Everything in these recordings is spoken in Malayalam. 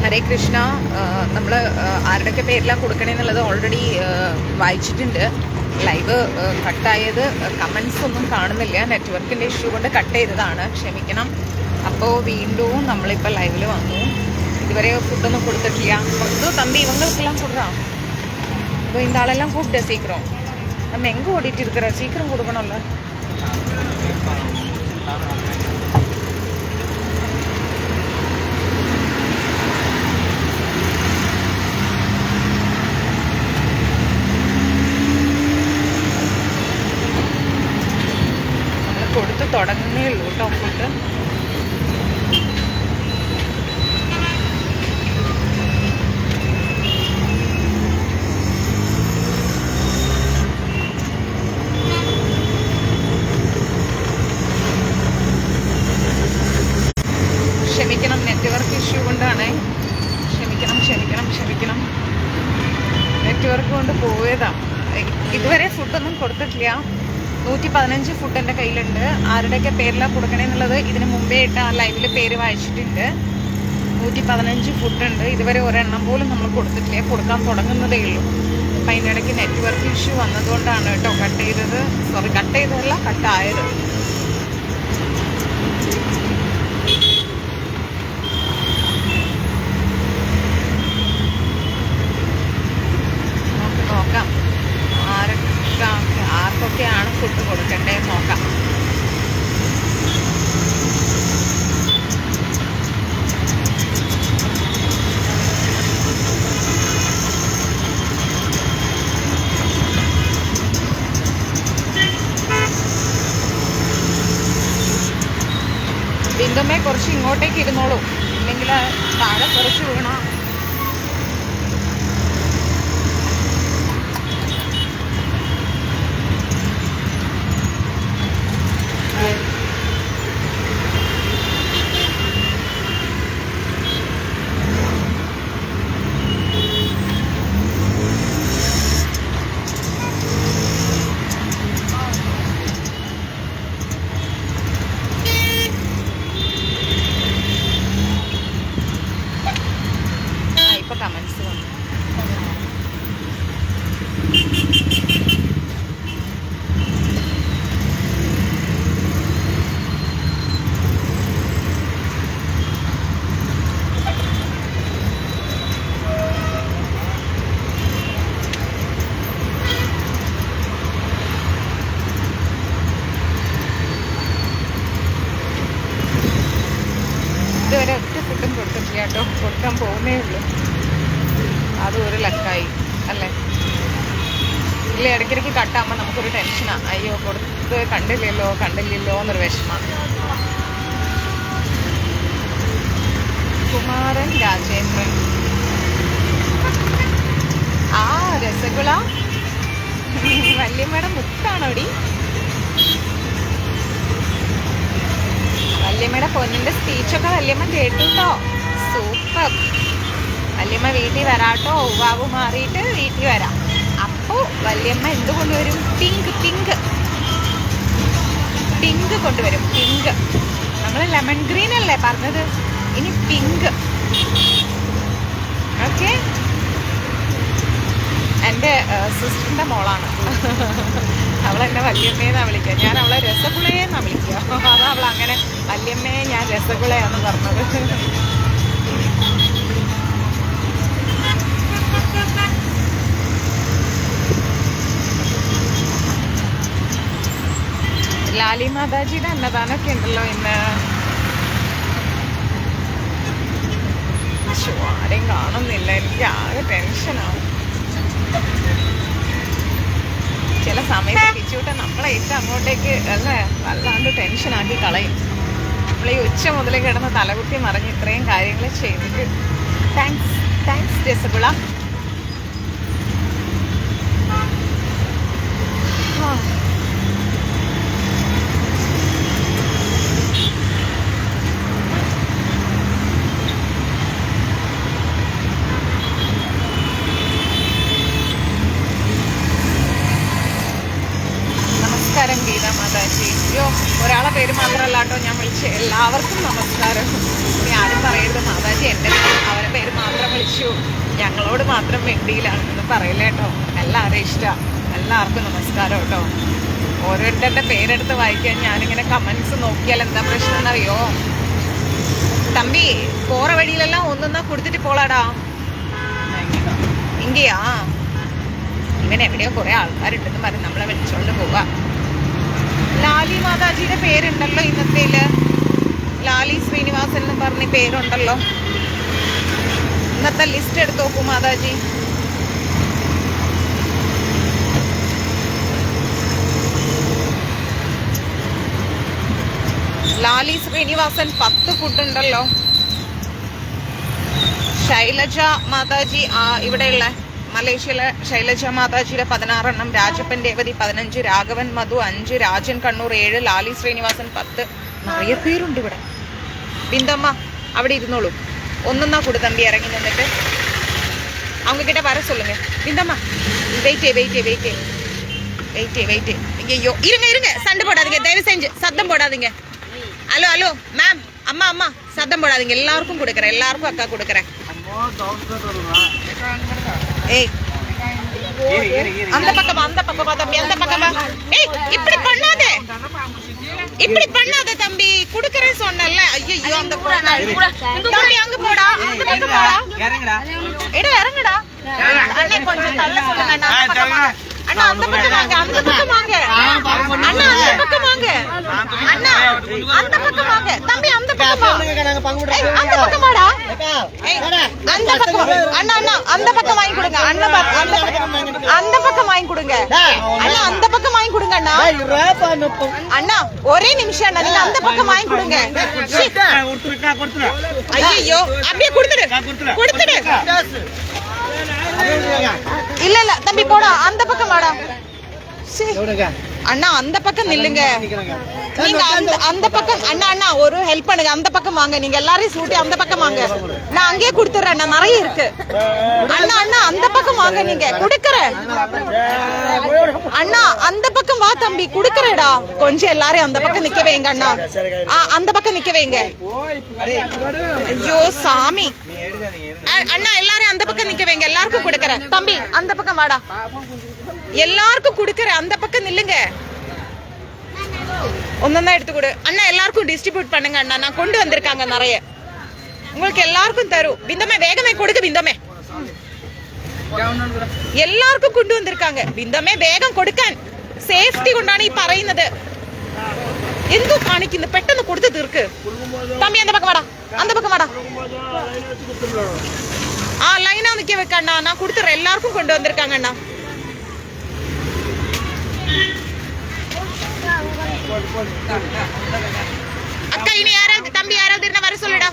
ഹരേ കൃഷ്ണ. നമ്മൾ ആരുടെയൊക്കെ പേരിലാണ് കൊടുക്കണമെന്നുള്ളത് ഓൾറെഡി വായിച്ചിട്ടുണ്ട്. ലൈവ് കട്ടായത് കമൻസ് ഒന്നും കാണുന്നില്ല, നെറ്റ്വർക്കിൻ്റെ ഇഷ്യൂ കൊണ്ട് കട്ട് ചെയ്തതാണ്, ക്ഷമിക്കണം. അപ്പോൾ വീണ്ടും നമ്മളിപ്പോൾ ലൈവിൽ വന്നു. ഇതുവരെ ഫുഡൊന്നും കൊടുത്തിട്ടില്ല. ഇത് തമ്പി ഇവങ്ങൾക്കെല്ലാം കൊടുക്കാം. അപ്പോൾ இந்த ஆளெல்லாம் கூப்பிட்டு சீக்கிரம் நம்ம எங்கே ஓடிட்டு இருக்கிற, சீக்கிரம் கொடுக்கணும்ல. നമ്മൾ കൊടുത്ത് തുടങ്ങുന്നേ ഉള്ളൂ കേട്ടോ ഫുഡ്. ക്ഷമിക്കണം, നെറ്റ്വർക്ക് ഇഷ്യൂ കൊണ്ടാണ്. ക്ഷമിക്കണം. നെറ്റ്വർക്ക് കൊണ്ട് പോയതാണ്. ഇതുവരെ ഫുഡൊന്നും കൊടുത്തിട്ടില്ല. 115 ഫുഡ് എൻ്റെ കയ്യിലുണ്ട്. ആരുടെയൊക്കെ പേരിലാണ് കൊടുക്കണമെന്നുള്ളത് ഇതിന് മുമ്പേ ഇട്ട് ആ ലൈവിൽ പേര് വായിച്ചിട്ടുണ്ട്. 115 ഫുഡുണ്ട്. ഇതുവരെ ഒരെണ്ണം പോലും നമ്മൾ കൊടുത്തിട്ടില്ല, കൊടുക്കാൻ തുടങ്ങുന്നതേ ഉള്ളൂ. അപ്പം അതിനിടയ്ക്ക് നെറ്റ്വർക്ക് ഇഷ്യൂ വന്നതുകൊണ്ടാണ് കേട്ടോ കട്ട് ചെയ്തത്. സോറി, കട്ട് ചെയ്തതല്ല, കട്ടായത്. നോക്കാം ആർക്കൊക്കെയാണ് ഫുഡ് കൊടുക്കണ്ടേന്ന് നോക്കാം. ബിന്ദുമ്മേ കുറച്ച് ഇങ്ങോട്ടേക്ക് ഇരുന്നോളൂ, ഇല്ലെങ്കിൽ താഴെ കുറച്ച് വീണ. കമൻസ് വന്നു. ഇതുവരെ ഒറ്റ ഫുഡും കൊടുത്തിട്ടില്ല കേട്ടോ, കൊടുക്കാൻ പോകുന്നേ ഉള്ളൂ. അതും ഒരു ലക്കായി അല്ലേ. ഇല്ല, ഇടയ്ക്കിടയ്ക്ക് കട്ടാകുമ്പോൾ നമുക്കൊരു ടെൻഷനാണ്. അയ്യോ കൊടുത്ത് കണ്ടില്ലല്ലോ എന്നൊരു വിഷമം. കുമാരൻ രാജേന്ദ്രൻ, ആ രസഗുള വല്യമ്മയുടെ മുത്താണോടി? വല്യമ്മയുടെ പൊന്നിൻ്റെ സ്പീച്ചൊക്കെ വല്യമ്മ കേട്ടു കേട്ടോ. സൂപ്പർ. വല്യമ്മ വീട്ടിൽ വരാട്ടോ, ഉവാവ് മാറിയിട്ട് വീട്ടിൽ വരാം. അപ്പോൾ വല്യമ്മ എന്ത് കൊണ്ടുവരും? പിങ്ക് കൊണ്ടുവരും. പിങ്ക്, നമ്മൾ ലെമൺ ഗ്രീൻ അല്ലേ പറഞ്ഞത്, ഇനി പിങ്ക്. ഓക്കെ, എൻ്റെ സിസ്റ്ററിൻ്റെ മോളാണ്. അവളെന്നെ വല്യമ്മയെന്നാണ് വിളിക്കുക. ഞാൻ അവളെ രസഗുളയെന്നാണ് വിളിക്കുക. അതാ അവൾ അങ്ങനെ വല്യമ്മയെ ഞാൻ രസഗുളയാണെന്ന് പറഞ്ഞത്. ലാലി മാതാജിയുടെ അന്നദാനമൊക്കെ ഉണ്ടല്ലോ ഇന്ന്. ആരെയും കാണുന്നില്ല, എനിക്ക് ആകെ ടെൻഷനാവും. ചില സമയത്ത് പിച്ചൂട്ട നമ്മളെ ഏറ്റവും അങ്ങോട്ടേക്ക് അല്ലേ വല്ലാണ്ട് ടെൻഷനാക്കി കളയും. നമ്മൾ ഈ ഉച്ച മുതലേ കിടന്ന് തലകുത്തി മറിഞ്ഞ് ഇത്രയും കാര്യങ്ങൾ ചെയ്തിട്ട്. താങ്ക്സ് രസഗുള. നമസ്കാരം ഗീത മാതാജി. അയ്യോ, ഒരാളെ പേര് മാത്രമല്ല കേട്ടോ ഞാൻ വിളിച്ച്. എല്ലാവർക്കും നമസ്കാരം. ഇനി ആരും പറയരുത് മാതാജി എൻ്റെ പേര്, അവരുടെ പേര് മാത്രം വെണ്ടിയിലാണെന്ന് പറയില്ല കേട്ടോ. എല്ലാവരും ഇഷ്ടമാണ്. എല്ലാവർക്കും നമസ്കാരം കേട്ടോ. ഓരോരുത്തരുടെ പേരെടുത്ത് വായിക്കാൻ ഞാനിങ്ങനെ കമൻസ് നോക്കിയാൽ എന്താ പ്രശ്നം എന്നറിയോ? തമ്പി പോറ വഴിയിലെല്ലാം ഒന്നൊന്നാ കൊടുത്തിട്ട് പോളാടാ. ഇങ്ങയാ ഇവൻ എവിടെയോ കുറെ ആൾക്കാരുണ്ടെന്ന് പറഞ്ഞ് നമ്മളെ വിളിച്ചോണ്ട് പോവാ. ലാലി മാതാജിയുടെ പേരുണ്ടല്ലോ ഇന്നത്തേല്. ലാലി ശ്രീനിവാസൻ എന്ന് പറഞ്ഞ പേരുണ്ടല്ലോ. ഇന്നത്തെ ലിസ്റ്റ് എടുത്ത് നോക്കൂ മാതാജി. ലാലി ശ്രീനിവാസൻ 10 ഫുഡ് ഉണ്ടല്ലോ. ശൈലജ മാതാജി ഇവിടെയുള്ള മലേഷ്യയിലെ ശൈലജ മാതാജിയുടെ 16 എണ്ണം, രാജപ്പൻ രേവതി 15, രാഘവൻ മധു 5, രാജൻ കണ്ണൂർ 7, ലാലി ശ്രീനിവാസൻ 10. നിറയെ പേരുണ്ട് ഇവിടെ. ബിന്ദമ്മ അവിടെ ഇരുന്നോളൂ. ഒന്നൊന്നാ കൂടെ തമ്പി ഇറങ്ങി നിന്നിട്ട് அவங்க கிட்ட வர சொல்லுங்க. பிந்தம்மா வெயிட். ஐயோ இருங்க சண்டை போடாதீங்க தயவு செஞ்சு. சத்தம் போடாதீங்க. ஹலோ மேம் அம்மா சத்தம் போடாதீங்க. எல்லாருக்கும் கொடுக்குறேன். எல்லாருக்கும் அக்கா கொடுக்குறேன். ஏய் அந்த பக்கமா தம்பி, அந்த பக்கமா. ஏய் இப்படி பண்ணாத தம்பி. குடுக்கறேன் சொன்னல்ல. ஐயோ அந்த தம்பி அங்க போடா. அந்த பக்கம் போடா. இறங்குடா. அண்ணே கொஞ்சம் தள்ள சொல்லுங்க. அண்ணா அந்த பக்கம் வாங்க. அண்ணா அந்த பக்கம் வாங்க. அண்ணா அந்த பக்கம் வாங்க. அண்ணா அந்த பக்கம் வாங்க. தம்பி அந்த பக்கம் வா. அந்த பக்கம் வாடா. அந்த பக்கம் அண்ணா அந்த பக்கம் வாங்கி கொடுங்க. அந்த பக்கம் வாங்கி கொடுங்க. அண்ணா அந்த பக்கம் வாங்கி கொடுங்க. அண்ணா ஒரே நிமிஷம் அண்ணா, நீங்க அந்த பக்கம் வாங்கி கொடுங்க. ஐயோ அப்படியே கொடுத்துடு. இல்ல தம்பி போடா. அந்த பக்கம் வாடா. அண்ணா அந்த பக்கம் நில்லுங்க. நீங்க அந்த பக்கம் அண்ணா ஒரு ஹெல்ப் பண்ணுங்க. அந்த பக்கம் வாங்க. நீங்க எல்லாரையும் சூட்டி அந்த பக்கம் வாங்க. நான் அங்கேயே கொடுத்துறேன். நிறைய இருக்கு. அண்ணா அந்த பக்கம் வாங்க. நீங்க குடுக்கறேன். அண்ணா அந்த பக்கம் வா தம்பி. குடுக்கறேடா. கொஞ்சம் எல்லாரையும் அந்த பக்கம் நிக்க வைங்க அண்ணா. அந்த பக்கம் நிக்க வைங்க. ஐயோ சாமி. அண்ணா எல்லாரையும் அந்த பக்கம் நிக்க வைங்க. எல்லாருக்கும் கொடுக்கறேன். தம்பி அந்த பக்கம் வாடா. எல்லாருக்கும் கொடுக்கறேன். அந்த பக்கம் நில்லுங்க. ஒன்னொன்னா எடுத்து கொடு அண்ணா. எல்லாருக்கும் டிஸ்ட்ரிபியூட் பண்ணுங்க அண்ணா. நான் கொண்டு வந்திருக்காங்க நிறைய. உங்களுக்கு எல்லாருக்கும் தரும். பிந்தமே வேகமே கொடுக்க. பிந்தமே എല്ലാവർക്കും കൊണ്ടുവന്നിരിക്കാങ്ക. ബിന്ദമേ വേഗം കൊടുക്കാൻ. സേഫ്റ്റി കൊണ്ടാണ് ഈ പറയുന്നത്. എന്തോ കാണിക്കുന്നു. പെട്ടെന്ന് കൊടുത്ത് തീർക്ക്. തമ്പി அந்த பக்கம் வாடா. லைனா நிக்க வைக்கண்ணா. நான் கொடுத்துறேன். எல்லாருக்கும் கொண்டு வந்திருக்காங்க அண்ணா. அக்கா இனி யாராவது தம்பி யாராவது இருந்தா வர சொல்லுடா.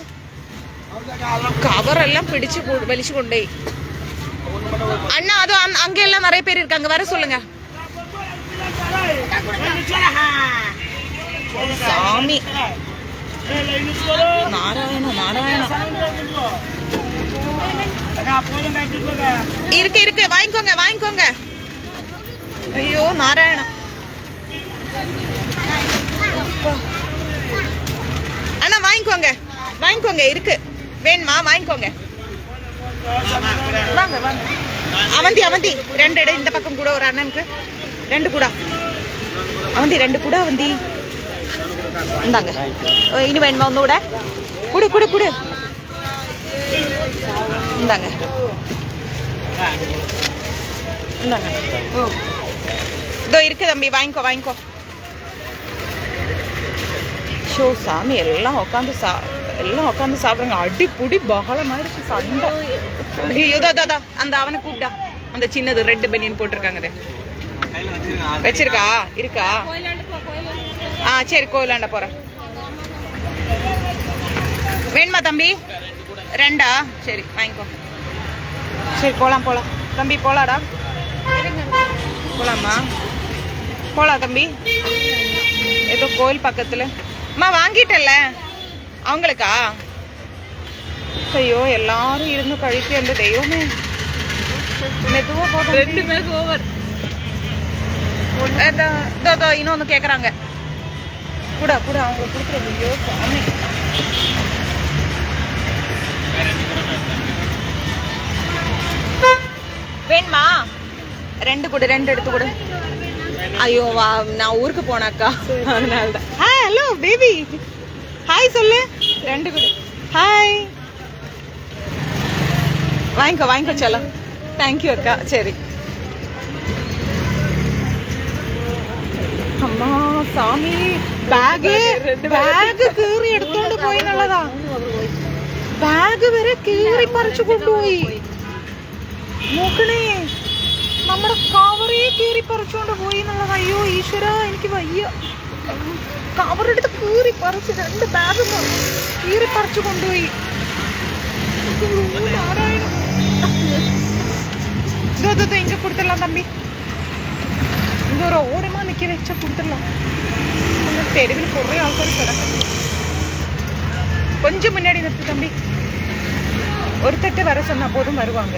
கவரெல்லாம் பிடிச்சு வெளிச்சு கொண்டே அண்ணா. அது அங்க எல்லாம் நிறைய பேர் இருக்காங்க. வர சொல்லுங்க. சாமி நாராயண இருக்கு. வாங்கிக்கோங்க. ஐயோ நாராயணா. அண்ணா வாங்கிக்கோங்க. இருக்கு வேணுமா வாங்கிக்கோங்க. வாங்க அவந்தி 2 இடம். இந்த பக்கம் கூட ஒரு அண்ணனுக்கு 2 கூட. அவந்தி 2 கூட. அவந்தி இந்தாங்க. இனி வேணுமா ஒன்னோட? குடு இந்தாங்க. இதோ இருக்கு தம்பி. வாங்கிக்கோ. ஷோ சாமி எல்லாம் உட்காந்து சாப்பிடுங்க. அடிப்புடி பகலமா இருக்கு சண்டை. அந்த அவனை கூப்பிட்டா. அந்த சின்னது ரெட் பனியன் போட்டிருக்காங்க. வச்சிருக்கா? இருக்கா? சரி கோயிலாண்ட போறேன். வேணுமா தம்பி? 2 சரி வாங்கிக்கோ. சரி போலாம் தம்பி. போலாடா. போலாமா? போலாம் தம்பி. ஏதோ கோயில் பக்கத்துல. அம்மா வாங்கிட்டல்ல அவங்களுக்கா? ஐயோ எல்லாரும் இருந்து கழித்து அந்த தெய்வமே. மெதுவா போதும். 2 பேருக்கு ஓவர். இன்னொன்னு கேக்குறாங்க. கூட அவங்க கொடுக்குறது. ஐயோ சாமி. ரெண்டு கொடு, ரெண்டு எடுத்து கொடு. ஐயோ வா, நான் ஊருக்கு போனாக்கா அதனால தான். ஹலோ பேபி, ஹாய் சொல்லு. ரெண்டு கொடு. ஹாய். வாங்கிக்கோ வாங்கிக்கோ செல்லம். தேங்க்யூ அக்கா. சரி. അമ്മാ സ്വാമി, ബാഗ് കീറി എടുത്തോണ്ട് പോയി എന്നുള്ളതാ. ബാഗ് വരെ കീറി പറിച്ചു കൊണ്ടുപോയി. നോക്കണേ, നമ്മുടെ കവറേ കീറി പറിച്ചോണ്ട് പോയി എന്നുള്ളതാ. അയ്യോ ഈശ്വര, എനിക്ക് വയ്യ. കവറെടുത്ത് കീറി പറിച്ച് 2 ബാഗ് കീറി പറിച്ചു കൊണ്ടുപോയി. ഇതോ ഇങ്ങ കൊടുത്തല്ല തമ്പി. இங்கே ஒரு ஓரமாக நிற்க வச்சா கொடுத்துடலாம். தெருவில் കുറേ ആൾക്കാർ കിടക്കും. கொஞ்சம் முன்னாடி நிறுத்து தம்பி. ஒரு தட்டு வர சொன்னா போதும், வருவாங்க.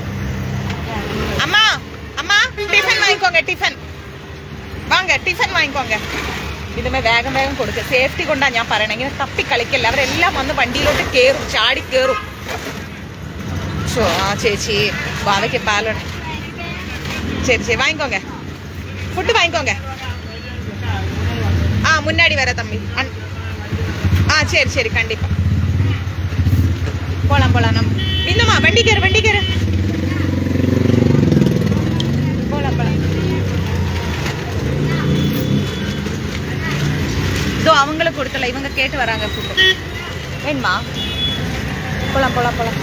அம்மா அம்மா டிஃபன் வாங்கிக்கோங்க. டிஃபன் வாங்க, டிஃபൻ വാങ്ങിക്കോங்க. ഇതുമേ വേഗം വേഗം കൊടുക്കുക. സേഫ്റ്റി കൊണ്ടാണ് ഞാൻ പറയണത്. ഇങ്ങനെ തപ്പി കളിക്കല്ല. അവരെല്ലാം വന്ന് വണ്ടിയിലോട്ട് കയറും, ചാടി കയറും. ആ ചേച്ചി വാവയ്ക്ക് പാലാണ്. ശരി ശരി, വാങ്ങിക്കോங்க. ஃபுட்டு வாங்கிக்கோங்க. முன்னாடி வர தம்பி. சரி சரி, கண்டிப்பா போலாம் போலாம். நம்ம இன்னுமா வண்டிக்காரு போலாம் போலாம். இதோ அவங்களுக்கு கொடுக்கல, இவங்க கேட்டு வராங்க ஃபுட்டு. வேணுமா? போலாம் போலாம் போலாம்.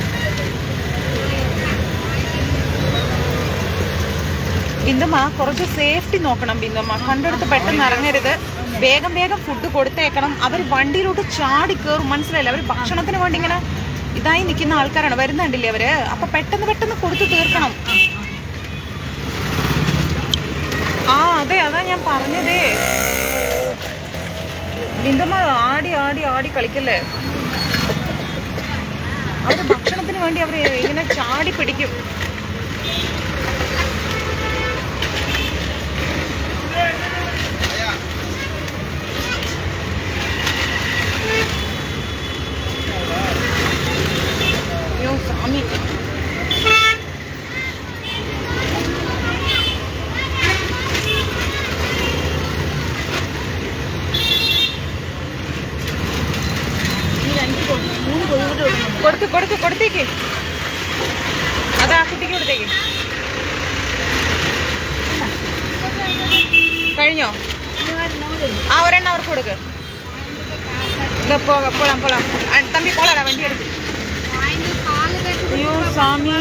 ബിന്ദുമ്മ കുറച്ച് സേഫ്റ്റി നോക്കണം. ബിന്ദുമ്മ കണ്ടെടുത്ത് പെട്ടെന്ന് ഇറങ്ങരുത്. വേഗം വേഗം ഫുഡ് കൊടുത്തേക്കണം. അവർ വണ്ടിയിലോട്ട് ചാടി കയറും, മനസ്സിലായില്ല. അവർ ഭക്ഷണത്തിന് വേണ്ടി ഇങ്ങനെ ഇതായി നിൽക്കുന്ന ആൾക്കാരാണ്. വരുന്നുണ്ടില്ലേ അവര്. അപ്പൊ പെട്ടെന്ന് പെട്ടെന്ന് കൊടുത്തു തീർക്കണം. അതെ, അതാ ഞാൻ പറഞ്ഞതേ. ബിന്ദുമ്മ ആടി ആടി ആടി കളിക്കല്ലേ. അവര് ഭക്ഷണത്തിന് വേണ്ടി അവര് ഇങ്ങനെ ചാടി പിടിക്കും. சாமி, കൊടുത്തേക്ക്. അതാ കുട്ടിക്ക് കൊടുത്തേക്ക്. കഴിഞ്ഞോ? ഒരെണ്ണം അവർക്ക് കൊടുക്ക്. പോളാം പോളാം തമ്പി, പോളാടാ വണ്ടി എടുത്ത്. അയ്യോ സ്വാമി,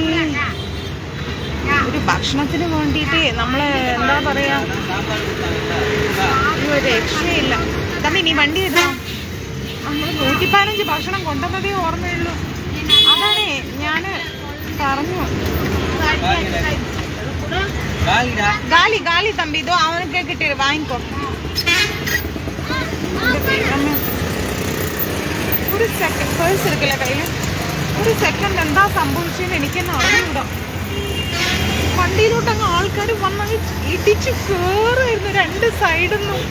ഒരു ഭക്ഷണത്തിന് വേണ്ടിയിട്ട് നമ്മള് എന്താ പറയാ, ഒരു രക്ഷയില്ല. തമ്പി നീ വണ്ടി എടുത്താ. നമ്മൾ 115 ഭക്ഷണം കൊണ്ടുവന്നതേ ഓർമ്മയുള്ളൂ. അതാണേ ഞാന് പറഞ്ഞു. ഗാലി ഗാലി തമ്പി, ഇതോ അവനൊക്കെ കിട്ടിയത് വാങ്ങിക്കോ. ഒരു സെക്കൻഡ്, പേഴ്സ് എടുക്കില്ല കയ്യില്. ഒരു സെക്കൻഡ് എന്താ സംഭവിച്ചെന്ന് എനിക്കെന്നെ അറിഞ്ഞൂടാ. വണ്ടിയിലോട്ടങ്ങ് ആൾക്കാർ വന്നങ്ങ് ഇടിച്ച് കയറുമായിരുന്നു 2 സൈഡിൽ നിന്നും.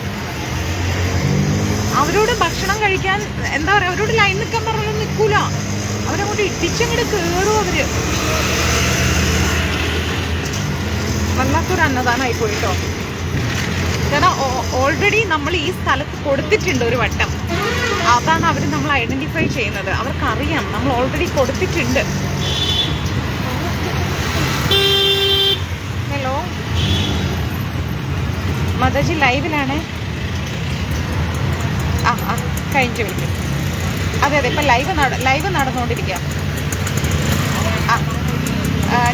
അവരോട് ഭക്ഷണം കഴിക്കാൻ എന്താ പറയാ, അവരോട് ലൈൻ നിൽക്കാൻ പറഞ്ഞാലും നിൽക്കൂല. അവരങ്ങോട്ട് ഇടിച്ചങ്ങോട്ട് കയറും അവര്. വല്ലാത്തൊരു അന്നദാനമായി പോയിട്ടോ. കാരണം ഓൾറെഡി നമ്മൾ ഈ സ്ഥലത്ത് കൊടുത്തിട്ടുണ്ട് ഒരു വട്ടം. അതാണ് അവർ നമ്മൾ ഐഡന്റിഫൈ ചെയ്യുന്നത്. അവർക്കറിയാം നമ്മൾ ഓൾറെഡി കൊടുത്തിട്ടുണ്ട്. ഹലോ മാതാജി, ലൈവിലാണ്. കഴിഞ്ഞിട്ട് വിളിക്കും. അതെ അതെ, ഇപ്പം ലൈവ് നടന്നുകൊണ്ടിരിക്കുക.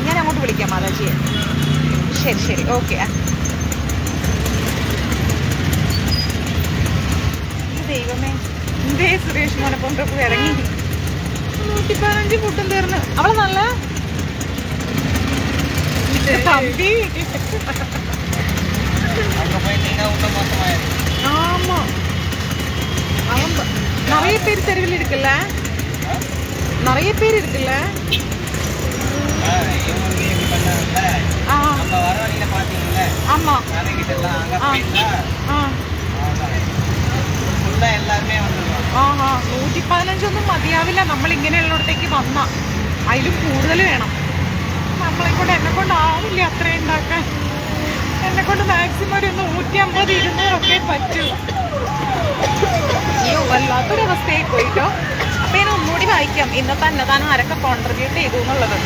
ഞാൻ അങ്ങോട്ട് വിളിക്കാം മാതാജിയെ. ശരി ശരി, ഓക്കെ. ദൈവമേ, എന്തേ സുരേഷ് മോനപ്പം പ്രഭു ഇറങ്ങി. 115 ഫുഡും തീർന്ന്. അവള് നല്ല തമ്പി. ஆமா, நிறைய பேர் தெருவில் இருக்குல்ல, நிறைய பேர் இருக்குல்ல. ஆமா, 115 ഒന്നും മതിയാവില്ല. നമ്മൾ ഇങ്ങനെയുള്ളിടത്തേക്ക് വന്ന അതിലും കൂടുതൽ വേണം. നമ്മളെ കൊണ്ട് എന്നെ കൊണ്ടാവില്ല അത്രയും ഉണ്ടാക്കാൻ. എന്നെ കൊണ്ട് മാക്സിമം ഒരു 150-200 പറ്റൂ. അയ്യോ വല്ലാത്തൊരവസ്ഥയായി പോയിട്ടോ. അപ്പൊ ഞാൻ ഒന്നുകൂടി വായിക്കാം ഇന്നത്തെ അന്നദാനം ആരൊക്കെ കോൺട്രിബ്യൂട്ട് ചെയ്തു എന്നുള്ളത്.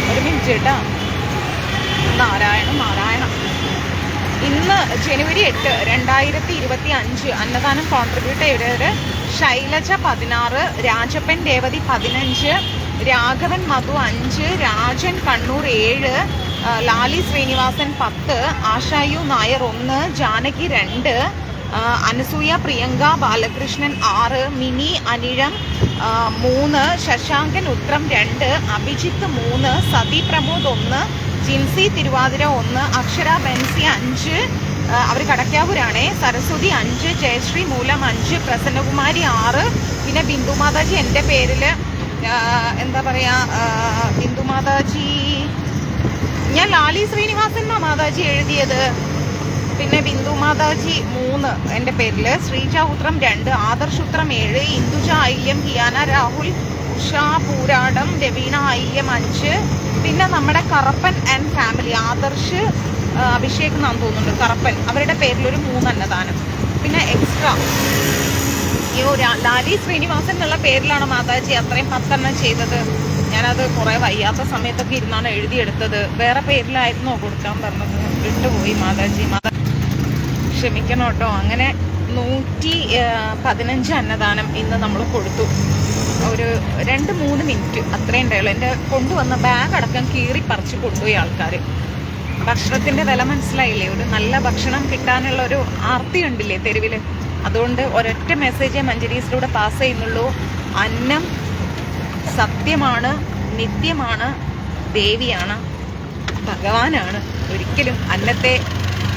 ഒരു മിനിറ്റ് കേട്ടാ. നാരായണ ഇന്ന് ജനുവരി 8, 2025 അന്നദാനം കോൺട്രിബ്യൂട്ട് ചെയ്തവര് ശൈലജ 16, രാജപ്പൻ രേവതി 15, രാഘവൻ മധു 5, രാജൻ കണ്ണൂർ 7, ലാലി ശ്രീനിവാസൻ 10, ആശായു നായർ 1, ജാനകി 2, അനസൂയ പ്രിയങ്ക ബാലകൃഷ്ണൻ 6, മിനി അനിഴം 3, ശശാങ്കൻ ഉത്രം 2, അഭിജിത്ത് 3, സതി പ്രമോദ് 1, ജിൻസി തിരുവാതിര 1, അക്ഷര ബെൻസി 5, അവർ കടക്കാവൂരാണേ, സരസ്വതി 5, ജയശ്രീ മൂലം 5, പ്രസന്നകുമാരി 6, പിന്നെ ബിന്ദു മാതാജി എൻ്റെ പേരിൽ എന്താ പറയാ, ബിന്ദു മാതാജി ഞാൻ ലാലി ശ്രീനിവാസൻ മാതാജി എഴുതിയത്. പിന്നെ ബിന്ദു മാതാജി 3 എൻ്റെ പേരിൽ, ശ്രീജ ഉത്രം 2, ആദർശ് ഉത്രം 7, ഇന്ദുജ ഐല്യം, ഹിയാന രാഹുൽ, ഉഷ പൂരാടം, രവീണ ഐല്യം 5, പിന്നെ നമ്മുടെ കറപ്പൻ ആൻഡ് ഫാമിലി ആദർശ് അഭിഷേക് എന്നാണ് തോന്നുന്നുണ്ട്, കറപ്പൻ, അവരുടെ പേരിലൊരു 3 അന്നദാനം. പിന്നെ എക്സ്ട്രാ ലാലി ശ്രീനിവാസൻ എന്നുള്ള പേരിലാണ് മാതാജി അത്രയും 10 ചെയ്തത്. ഞാനത് കുറെ വയ്യാത്ത സമയത്തൊക്കെ ഇരുന്നാണ് എഴുതിയെടുത്തത്. വേറെ പേരിലായിരുന്നോ കൊടുക്കാൻ പറഞ്ഞത്, വിട്ടുപോയി മാതാജി. ക്ഷമിക്കണം കേട്ടോ. അങ്ങനെ 115 അന്നദാനം ഇന്ന് നമ്മൾ കൊടുത്തു. ഒരു 2-3 മിനിറ്റ് അത്രയും ഉണ്ടായുള്ളൂ. എൻ്റെ കൊണ്ടുവന്ന ബാഗ് അടക്കം കീറി പറിച്ച് കൊണ്ടുപോയി ആൾക്കാർ. ഭക്ഷണത്തിൻ്റെ വില മനസ്സിലായില്ലേ? ഒരു നല്ല ഭക്ഷണം കിട്ടാനുള്ള ഒരു ആർത്തി ഉണ്ടില്ലേ തെരുവിൽ. അതുകൊണ്ട് ഒരൊറ്റ മെസ്സേജേ മഞ്ജരീസിലൂടെ പാസ് ചെയ്യുന്നുള്ളൂ. അന്നം സത്യമാണ്, നിത്യമാണ്, ദേവിയാണ്, ഭഗവാനാണ്. ഒരിക്കലും അന്നത്തെ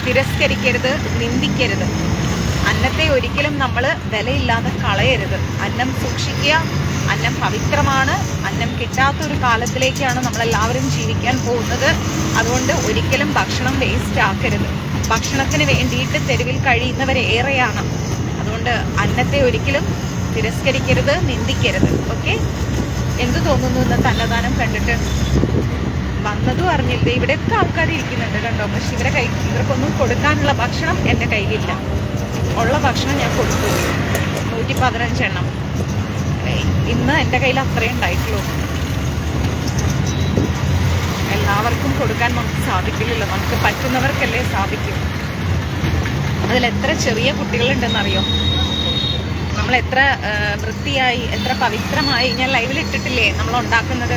തിരസ്കരിക്കരുത്, നിന്ദിക്കരുത്. അന്നത്തെ ഒരിക്കലും നമ്മൾ വിലയില്ലാതെ കളയരുത്. അന്നം സൂക്ഷിക്കുക. അന്നം പവിത്രമാണ്. അന്നം കിട്ടാത്തൊരു കാലത്തിലേക്കാണ് നമ്മളെല്ലാവരും ജീവിക്കാൻ പോകുന്നത്. അതുകൊണ്ട് ഒരിക്കലും ഭക്ഷണം വേസ്റ്റ് ആക്കരുത്. ഭക്ഷണത്തിന് വേണ്ടിയിട്ട് തെരുവിൽ കഴിയുന്നവരേറെയാണ്. അതുകൊണ്ട് അന്നത്തെ ഒരിക്കലും തിരസ്കരിക്കരുത്, നിന്ദിക്കരുത്. ഓക്കെ? എന്ത് തോന്നുന്നു ഇന്നത്തെ അന്നദാനം കണ്ടിട്ട്? വന്നതും അറിഞ്ഞില്ല. ഇവിടെയൊക്കെ ആൾക്കാർ ഇരിക്കുന്നുണ്ട് കണ്ടോ. പക്ഷെ ഇവർക്കൊന്നും കൊടുക്കാനുള്ള ഭക്ഷണം എൻ്റെ കയ്യിലില്ല. ഉള്ള ഭക്ഷണം ഞാൻ കൊടുത്തു, 115 എണ്ണം. ഇന്ന് എൻ്റെ കയ്യിൽ അത്രയും ഉണ്ടായിട്ടുള്ളൂ. എല്ലാവർക്കും കൊടുക്കാൻ നമുക്ക് സാധിക്കില്ലല്ലോ. നമുക്ക് പറ്റുന്നവർക്കല്ലേ സാധിക്കും. അതിലെത്ര ചെറിയ കുട്ടികളുണ്ടെന്നറിയോ? നമ്മൾ എത്ര വൃത്തിയായി, എത്ര പവിത്രമായി, ഞാൻ ലൈവിൽ ഇട്ടിട്ടില്ലേ നമ്മൾ ഉണ്ടാക്കുന്നത്,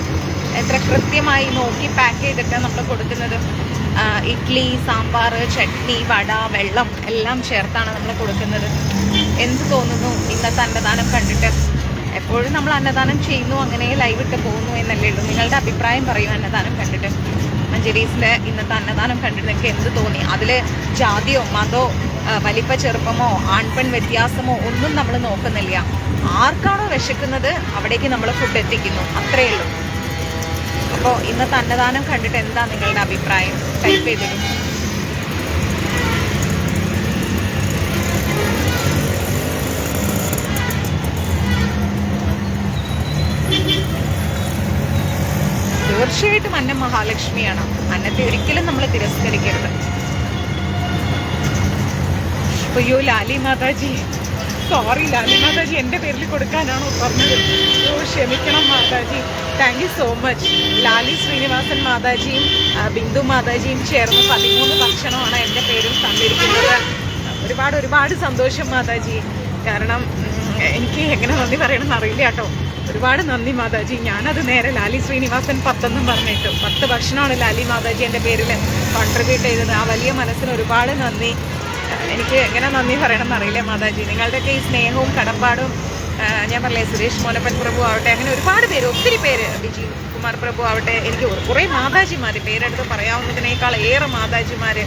എത്ര കൃത്യമായി നോക്കി പാക്ക് ചെയ്തിട്ട് നമ്മൾ കൊടുക്കുന്നത്. ഇഡ്ഡലി, സാമ്പാർ, ചട്നി, വട, വെള്ളം എല്ലാം ചേർത്താണ് നമ്മൾ കൊടുക്കുന്നത്. എന്ത് തോന്നുന്നു ഇന്നത്തെ അന്നദാനം കണ്ടിട്ട്? എപ്പോഴും നമ്മൾ അന്നദാനം ചെയ്യുന്നു, അങ്ങനെ ലൈവ് ഇട്ട് പോകുന്നു എന്നല്ലേ ഉള്ളൂ. നിങ്ങളുടെ അഭിപ്രായം പറയൂ അന്നദാനം കണ്ടിട്ട്. മഞ്ജരീസിൻ്റെ ഇന്നത്തെ അന്നദാനം കണ്ടിട്ട് നിങ്ങൾക്ക് എന്ത് തോന്നി? അതിൽ ജാതിയോ മതമോ വലിപ്പ ചെറുപ്പമോ ആൺപെൺ വ്യത്യാസമോ ഒന്നും നമ്മൾ നോക്കുന്നില്ല. ആർക്കാണോ വിശക്കുന്നത് അവിടേക്ക് നമ്മൾ ഫുഡ് എത്തിക്കുന്നു, അത്രയേ ഉള്ളൂ. അപ്പോൾ ഇന്നത്തെ അന്നദാനം കണ്ടിട്ട് എന്താ നിങ്ങളുടെ അഭിപ്രായം? ടൈപ്പ് ചെയ്തിടും. തീർച്ചയായിട്ടും അന്നം മഹാലക്ഷ്മിയാണ്. അന്നത്തെ ഒരിക്കലും നമ്മൾ തിരസ്കരിക്കരുത്. അയ്യോ ലാലി മാതാജി, സോറി ലാലി മാതാജി, എൻ്റെ പേരിൽ കൊടുക്കാനാണോ പറഞ്ഞത്? ക്ഷമിക്കണം Mataji. Thank you so much. Lali Srinivasan മാതാജിയും ബിന്ദു മാതാജിയും ചേർന്ന് 13 ഭക്ഷണമാണ് എൻ്റെ പേരിൽ തന്നിരിക്കുന്നത്. ഒരുപാട് സന്തോഷം മാതാജി. കാരണം എനിക്ക് എങ്ങനെ നന്ദി പറയണമെന്ന് അറിയില്ല കേട്ടോ. ഒരുപാട് നന്ദി മാതാജി. ഞാനത് നേരെ ലാലി ശ്രീനിവാസൻ 10 പറഞ്ഞിട്ടു. 10 ഭക്ഷണമാണ് ലാലി മാതാജി എൻ്റെ പേരിൽ കോൺട്രിബ്യൂട്ട് ചെയ്തത്. ആ വലിയ മനസ്സിന് ഒരുപാട് നന്ദി. എനിക്ക് എങ്ങനെ നന്ദി പറയണമെന്ന് അറിയില്ല മാതാജി. നിങ്ങളുടെയൊക്കെ ഈ സ്നേഹവും കടപ്പാടും, ഞാൻ പറഞ്ഞില്ലേ, സുരേഷ് മോനപ്പൻ പ്രഭു ആവട്ടെ, അങ്ങനെ ഒരുപാട് പേര്, ഒത്തിരി പേര്, ബിജി കുമാർ പ്രഭു ആവട്ടെ, എനിക്ക് കുറേ മാതാജിമാർ, പേരെടുത്ത് പറയാവുന്നതിനേക്കാൾ ഏറെ മാതാജിമാർ,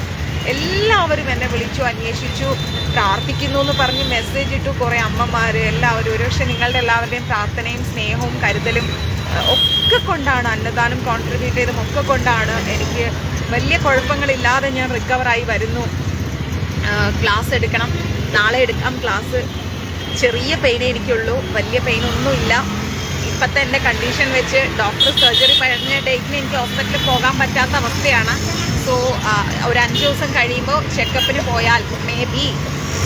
എല്ലാവരും എന്നെ വിളിച്ചു, അന്വേഷിച്ചു, പ്രാർത്ഥിക്കുന്നു എന്ന് പറഞ്ഞ് മെസ്സേജ് ഇട്ടു. കുറേ അമ്മമാർ, എല്ലാവരും. ഒരുപക്ഷെ നിങ്ങളുടെ എല്ലാവരുടെയും പ്രാർത്ഥനയും സ്നേഹവും കരുതലും ഒക്കെ കൊണ്ടാണ്, അന്നദാനം കോൺട്രിബ്യൂട്ട് ചെയ്തും ഒക്കെ കൊണ്ടാണ് എനിക്ക് വലിയ കുഴപ്പങ്ങളില്ലാതെ ഞാൻ റിക്കവറായി വരുന്നു. ക്ലാസ് എടുക്കണം, നാളെ എടുക്കാം ക്ലാസ്. ചെറിയ പെയിനേ എനിക്കുള്ളൂ, വലിയ പെയിനൊന്നുമില്ല. ഇപ്പോഴത്തെ എൻ്റെ കണ്ടീഷൻ വെച്ച് ഡോക്ടർ സർജറി പറഞ്ഞ ഡേറ്റിന് എനിക്ക് ഹോസ്പിറ്റലിൽ പോകാൻ പറ്റാത്ത അവസ്ഥയാണ്. സോ ഒരു 5 ദിവസം കഴിയുമ്പോൾ ചെക്കപ്പിന് പോയാൽ മേ ബി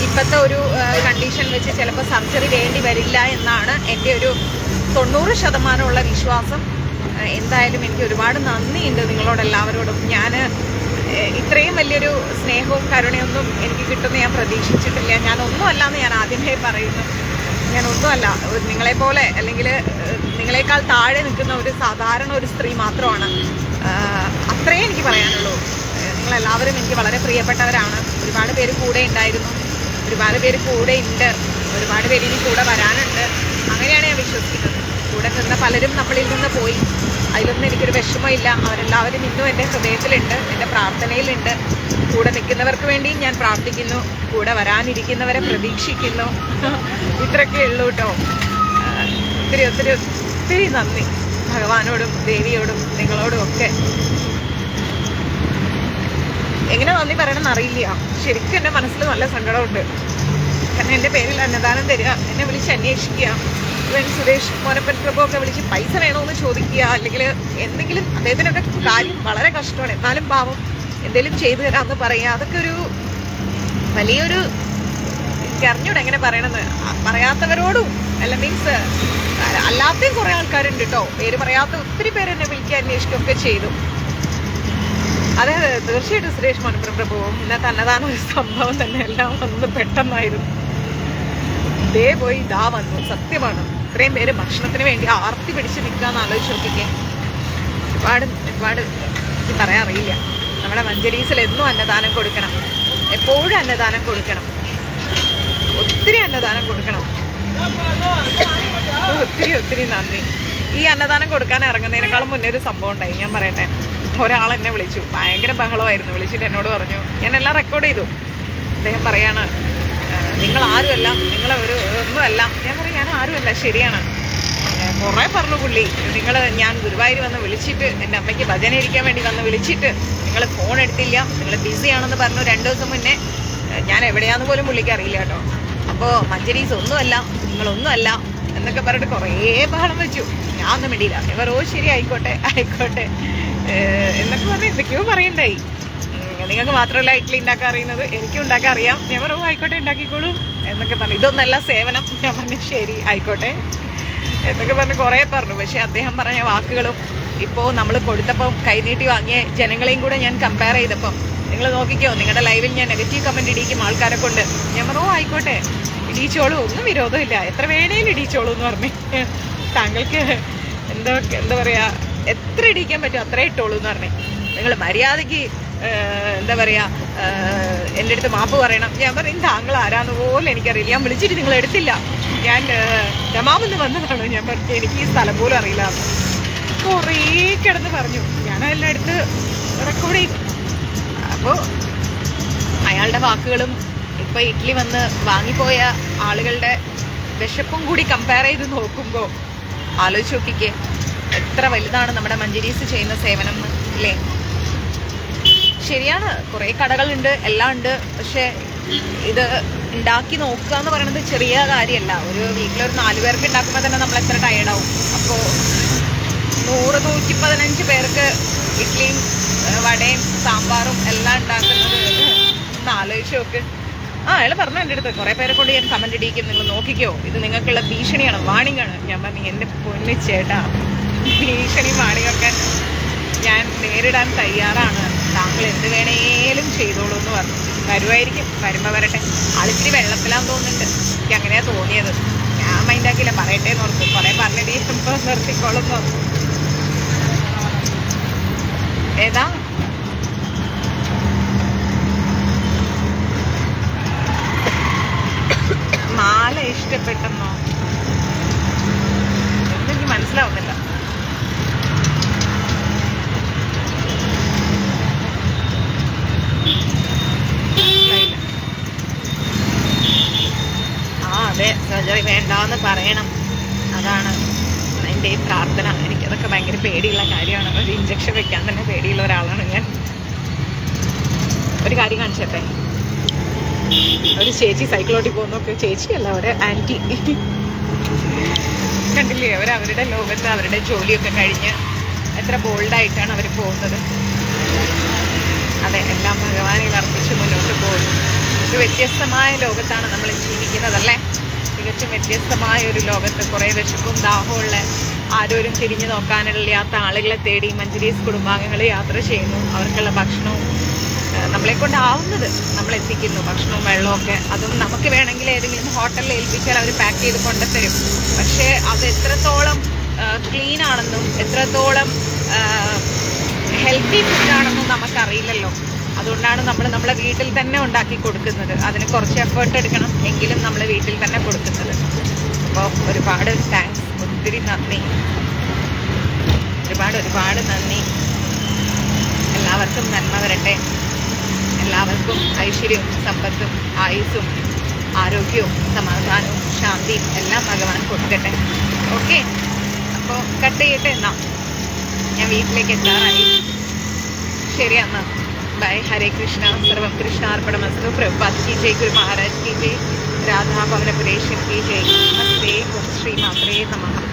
ഇപ്പോഴത്തെ ഒരു കണ്ടീഷൻ വെച്ച് ചിലപ്പോൾ സർജറി വേണ്ടി വരില്ല എന്നാണ് എൻ്റെ ഒരു 90% വിശ്വാസം. എന്തായാലും എനിക്ക് ഒരുപാട് നന്ദിയുണ്ട് നിങ്ങളോടെല്ലാവരോടും. ഞാൻ ഇത്രയും വലിയൊരു സ്നേഹവും കരുണയൊന്നും എനിക്ക് കിട്ടുമെന്ന് ഞാൻ പ്രതീക്ഷിച്ചിട്ടില്ല. ഞാനൊന്നുമല്ല ഞാൻ ആദ്യമേ പറയുന്നു. ഞാനൊന്നുമല്ല, നിങ്ങളെപ്പോലെ അല്ലെങ്കിൽ നിങ്ങളെക്കാൾ താഴെ നിൽക്കുന്ന ഒരു സാധാരണ ഒരു സ്ത്രീ മാത്രമാണ്. അത്രയും എനിക്ക് പറയാനുള്ളൂ. നിങ്ങളെല്ലാവരും എനിക്ക് വളരെ പ്രിയപ്പെട്ടവരാണ്. ഒരുപാട് പേര് കൂടെ ഉണ്ടായിരുന്നു, ഒരുപാട് പേര് കൂടെ ഉണ്ട്, ഒരുപാട് പേര് ഇനി കൂടെ വരാനുണ്ട്. അങ്ങനെയാണ് ഞാൻ വിശ്വസിക്കുന്നത്. കൂടെ നിന്ന പലരും നമ്മളിൽ നിന്ന് പോയി, അതിലൊന്നും എനിക്കൊരു വിഷമമില്ല. അവരെല്ലാവരും ഇന്നും എൻ്റെ ഹൃദയത്തിലുണ്ട്, എൻ്റെ പ്രാർത്ഥനയിലുണ്ട്. കൂടെ നിൽക്കുന്നവർക്ക് വേണ്ടിയും ഞാൻ പ്രാർത്ഥിക്കുന്നു, കൂടെ വരാനിരിക്കുന്നവരെ പ്രതീക്ഷിക്കുന്നു. ഇത്രയൊക്കെ ഉള്ളൂ കേട്ടോ. ഒത്തിരി ഒത്തിരി ഒത്തിരി നന്ദി ഭഗവാനോടും ദേവിയോടും നിങ്ങളോടും ഒക്കെ. എങ്ങനെ നന്ദി പറയണമെന്ന് അറിയില്ല. ശരിക്കും എൻ്റെ മനസ്സിൽ നല്ല സങ്കടമുണ്ട്. കാരണം എൻ്റെ പേരിൽ അന്നദാനം തരിക, എന്നെ വിളിച്ച് അന്വേഷിക്കുക, ഇവൻ സുരേഷ് മോനപ്പൻ പ്രഭു ഒക്കെ വിളിച്ച് പൈസ വേണമെന്ന് ചോദിക്കുക, അല്ലെങ്കിൽ എന്തെങ്കിലും അദ്ദേഹത്തിനൊക്കെ കാര്യം വളരെ കഷ്ടമാണ്. എന്നാലും പാവം എന്തെങ്കിലും ചെയ്തു തരാമെന്ന് പറയുക, അതൊക്കെ ഒരു വലിയൊരു എനിക്ക് അറിഞ്ഞൂടെ എങ്ങനെ പറയണമെന്ന്. പറയാത്തവരോടും അല്ല, മീൻസ് അല്ലാത്തയും കുറേ ആൾക്കാരുണ്ട് കേട്ടോ. പേര് പറയാത്ത ഒത്തിരി പേര് എന്നെ വിളിക്കുക അന്വേഷിക്കുകയൊക്കെ ചെയ്തു. അതെ, തീർച്ചയായിട്ടും സുരേഷ് മോനപ്പൻ പ്രഭുവും ഇന്നത്തെ അന്നദാനം ഒരു സംഭവം തന്നെ. എല്ലാം വന്ന് പെട്ടെന്നായിരുന്നു. ഇതേ പോയി ഇതാ വന്നു. സത്യമാണ്, ഇത്രയും പേര് ഭക്ഷണത്തിന് വേണ്ടി ആർത്തി പിടിച്ച് നിൽക്കാന്ന് ആലോചിച്ച് നോക്കിക്കേ. ഒരുപാട് ഒരുപാട് എനിക്ക് പറയാൻ അറിയില്ല. നമ്മുടെ മഞ്ചരീസിൽ എന്നും അന്നദാനം കൊടുക്കണം, എപ്പോഴും അന്നദാനം കൊടുക്കണം, ഒത്തിരി അന്നദാനം കൊടുക്കണം. ഒത്തിരി ഒത്തിരി നന്ദി. ഈ അന്നദാനം കൊടുക്കാൻ ഇറങ്ങുന്നതിനേക്കാളും മുന്നേ ഒരു സംഭവം ഉണ്ടായി, ഞാൻ പറയട്ടെ. ഒരാൾ എന്നെ വിളിച്ചു, ഭയങ്കര ബഹളമായിരുന്നു. വിളിച്ചിട്ട് എന്നോട് പറഞ്ഞു, ഞാൻ എല്ലാം റെക്കോർഡ് ചെയ്തു. അദ്ദേഹം പറയാണ്, നിങ്ങൾ ആരുമല്ല, നിങ്ങളൊരു ഒന്നുമല്ല. ഞാൻ പറയും, ഞാൻ ആരുമല്ല. ശരിയാണ്, കുറേ പറഞ്ഞു പുള്ളി. ഞാൻ ഗുരുവായൂർ വന്ന് വിളിച്ചിട്ട്, എൻ്റെ അമ്മയ്ക്ക് ഭജന ഇരിക്കാൻ വേണ്ടി വന്ന് വിളിച്ചിട്ട് നിങ്ങൾ ഫോൺ എടുത്തില്ല, നിങ്ങൾ ബിസിയാണെന്ന് പറഞ്ഞു 2 ദിവസം മുന്നേ. ഞാൻ എവിടെയാണെന്ന് പോലും പുള്ളിക്ക് അറിയില്ല കേട്ടോ. അപ്പോൾ മഞ്ചരീസ് ഒന്നുമല്ല, നിങ്ങളൊന്നുമല്ല എന്നൊക്കെ പറഞ്ഞിട്ട് കുറേ ബഹളം വെച്ചു. ഞാൻ ഒന്നും മിണ്ടിയില്ല. ഇവർ ശരി ആയിക്കോട്ടെ ആയിക്കോട്ടെ എന്നൊക്കെ പറഞ്ഞ് എന്തൊക്കെയോ പറയണ്ടായി. നിങ്ങൾക്ക് മാത്രമല്ല ഇഡ്ഡലി ഉണ്ടാക്കാൻ അറിയുന്നത്, എനിക്കും ഉണ്ടാക്കാൻ അറിയാം. ഞാൻ പറഞ്ഞു ആയിക്കോട്ടെ ഉണ്ടാക്കിക്കോളൂ എന്നൊക്കെ പറഞ്ഞു. ഇതൊന്നല്ല സേവനം. ഞാൻ പറഞ്ഞു ശരി ആയിക്കോട്ടെ എന്നൊക്കെ പറഞ്ഞ് കുറേ പറഞ്ഞു. പക്ഷെ അദ്ദേഹം പറഞ്ഞ വാക്കുകളും ഇപ്പോൾ നമ്മൾ കൊടുത്തപ്പം കൈനീട്ടി വാങ്ങിയ ജനങ്ങളെയും കൂടെ ഞാൻ കമ്പയർ ചെയ്തപ്പം, നിങ്ങൾ നോക്കിക്കോ, നിങ്ങളുടെ ലൈവിൽ ഞാൻ നെഗറ്റീവ് കമൻറ്റ് ഇടിക്കും ആൾക്കാരെ കൊണ്ട്. ഞാൻ പറഞ്ഞു ആയിക്കോട്ടെ ഇടിച്ചോളൂ, ഒന്നും വിരോധമില്ല, എത്ര വേണേലും ഇടിച്ചോളൂ എന്ന് പറഞ്ഞു. താങ്കൾക്ക് എന്താ പറയുക, എത്ര ഇടിക്കാൻ പറ്റും അത്രേ ഇട്ടോളൂ എന്ന് പറഞ്ഞു. നിങ്ങൾ മര്യാദയ്ക്ക് എന്താ പറയുക എൻ്റെ അടുത്ത് മാപ്പ് പറയണം. ഞാൻ പറയും താങ്കൾ ആരാന്ന് പോലും എനിക്കറിയില്ല, ഞാൻ വിളിച്ചിട്ട് നിങ്ങൾ എടുത്തില്ല, ഞാൻ ദമാമെന്ന് വന്നതാണ്. ഞാൻ പറഞ്ഞു എനിക്ക് ഈ സ്ഥലം പോലും അറിയില്ല. കുറേ കിടന്ന് പറഞ്ഞു. ഞാനെല്ലാം എടുത്ത് റെക്കോർഡ് ചെയ്തു. അപ്പോൾ അയാളുടെ വാക്കുകളും ഇപ്പോൾ ഇഡ്ഡലി വന്ന് വാങ്ങിപ്പോയ ആളുകളുടെ വിശപ്പും കൂടി കമ്പയർ ചെയ്ത് നോക്കുമ്പോൾ ആലോചിച്ച് നോക്കിക്കേ, എത്ര വലുതാണ് നമ്മുടെ മഞ്ചരീസ് ചെയ്യുന്ന സേവനം അല്ലേ. ശരിയാണ്, കുറേ കടകളുണ്ട്, എല്ലാം ഉണ്ട്. പക്ഷെ ഇത് ഉണ്ടാക്കി നോക്കുക എന്ന് പറയുന്നത് ചെറിയ കാര്യമല്ല. ഒരു വീട്ടിലൊരു 4 പേർക്ക് ഉണ്ടാക്കുമ്പോൾ തന്നെ നമ്മൾ എത്ര ടയേർഡാവും. അപ്പോൾ 100-115 പേർക്ക് ഇഡ്ഡലിയും വടയും സാമ്പാറും എല്ലാം ഉണ്ടാക്കുന്നത് ഒന്ന് ആലോചിച്ച് നോക്ക്. അയാൾ പറഞ്ഞു എൻ്റെ അടുത്ത്, കുറേ പേരെ കൊണ്ട് ഞാൻ കമൻറ്റ് ഇടിക്കും, നിങ്ങൾ നോക്കിക്കോ, ഇത് നിങ്ങൾക്കുള്ള ഭീഷണിയാണ്, വാണിംഗാണ്. ഞാൻ പറഞ്ഞു എൻ്റെ പൊന്നു ചേട്ടാ, ഭീഷണി വാണിങ്ങൊക്കെ ഞാൻ നേരിടാൻ തയ്യാറാണ്, താങ്കൾ എന്ത് വേണേലും ചെയ്തോളൂ എന്ന് പറഞ്ഞു. വരുമായിരിക്കും, വരുമ്പോൾ വരട്ടെ. ആളിച്ചിരി വെള്ളത്തിലാന്ന് തോന്നുന്നുണ്ട്, എനിക്ക് അങ്ങനെയാണ് തോന്നിയത്. ഞാൻ മൈൻഡാക്കില്ല, പറയട്ടെ എന്ന് ഓർത്തു. കുറേ പറഞ്ഞിട്ട് ഇപ്പോൾ നിർത്തിക്കോളും തോന്നുന്നു. ഏതാ മാല ഇഷ്ടപ്പെട്ടെന്നോ എനിക്ക് മനസ്സിലാവുന്നില്ല. അതെ, സർജറി വേണ്ടാന്ന് പറയണം, അതാണ് എൻ്റെ ഈ പ്രാർത്ഥന. എനിക്കതൊക്കെ ഭയങ്കര പേടിയുള്ള കാര്യമാണ്. ഒരു ഇഞ്ചക്ഷൻ വെക്കാൻ തന്നെ പേടിയുള്ള ഒരാളാണ് ഞാൻ. ഒരു കാര്യം കാണിച്ചട്ടെ, ഒരു ചേച്ചി സൈക്കിളോട്ടിൽ പോകുന്നൊക്കെ, ചേച്ചിയല്ല ഒരു ആൻറ്റി, കണ്ടില്ലേ, അവരവരുടെ ലോകത്ത് അവരുടെ ജോലിയൊക്കെ കഴിഞ്ഞ് എത്ര ബോൾഡായിട്ടാണ് അവർ പോകുന്നത്. അതെ, എല്ലാം ഭഗവാനിൽ അർപ്പിച്ച് മുന്നോട്ട് പോകുന്നു. ഒരു വ്യത്യസ്തമായ ലോകത്താണ് നമ്മൾ ജീവിക്കുന്നതല്ലേ. തികച്ചും വ്യത്യസ്തമായ ഒരു ലോകത്ത് കുറേ വിശപ്പും ദാഹമുള്ള, ആരോരും തിരിഞ്ഞു നോക്കാനില്ലാത്ത ആളുകളെ തേടി മഞ്ജരീസ് കുടുംബാംഗങ്ങൾ യാത്ര ചെയ്യുന്നു. അവർക്കുള്ള ഭക്ഷണവും നമ്മളെ കൊണ്ടാവുന്നത് നമ്മൾ എത്തിക്കുന്നു. ഭക്ഷണവും വെള്ളമൊക്കെ അതും നമുക്ക് വേണമെങ്കിൽ ഏതെങ്കിലും ഹോട്ടലിൽ ഏൽപ്പിച്ചാൽ അവർ പാക്ക് ചെയ്ത് കൊണ്ടുത്തരും. പക്ഷേ അത് എത്രത്തോളം ക്ലീൻ ആണെന്നും എത്രത്തോളം ഹെൽത്തി ഫുഡാണെന്നും നമുക്കറിയില്ലല്ലോ. അതുകൊണ്ടാണ് നമ്മൾ നമ്മളെ വീട്ടിൽ തന്നെ ഉണ്ടാക്കി കൊടുക്കുന്നത്. അതിന് കുറച്ച് എഫേർട്ട് എടുക്കണം, എങ്കിലും നമ്മൾ വീട്ടിൽ തന്നെ കൊടുക്കുന്നത്. അപ്പോൾ ഒരുപാട് താങ്ക്സ്, ഒത്തിരി നന്ദി, ഒരുപാട് നന്ദി. എല്ലാവർക്കും നന്മ വരട്ടെ. എല്ലാവർക്കും ഐശ്വര്യവും സമ്പത്തും ആയുസ്സും ആരോഗ്യവും സമാധാനവും ശാന്തിയും എല്ലാം ഭഗവാൻ കൊടുക്കട്ടെ. ഓക്കെ, അപ്പോൾ കട്ട് ചെയ്യട്ടെ. എന്നാ ഞാൻ വീട്ടിലേക്ക് എത്താറായി. ശരി, എന്നാ ബൈ. ഹരേ കൃഷ്ണ. സർവം കൃഷ്ണാർപ്പണമസ്തു. പ്രഭുപാദ് की जय, गुरु महाराज की जय, राधा पवनपुरेश्वर की जय. नमस्ते. श्री मात्रे नमः.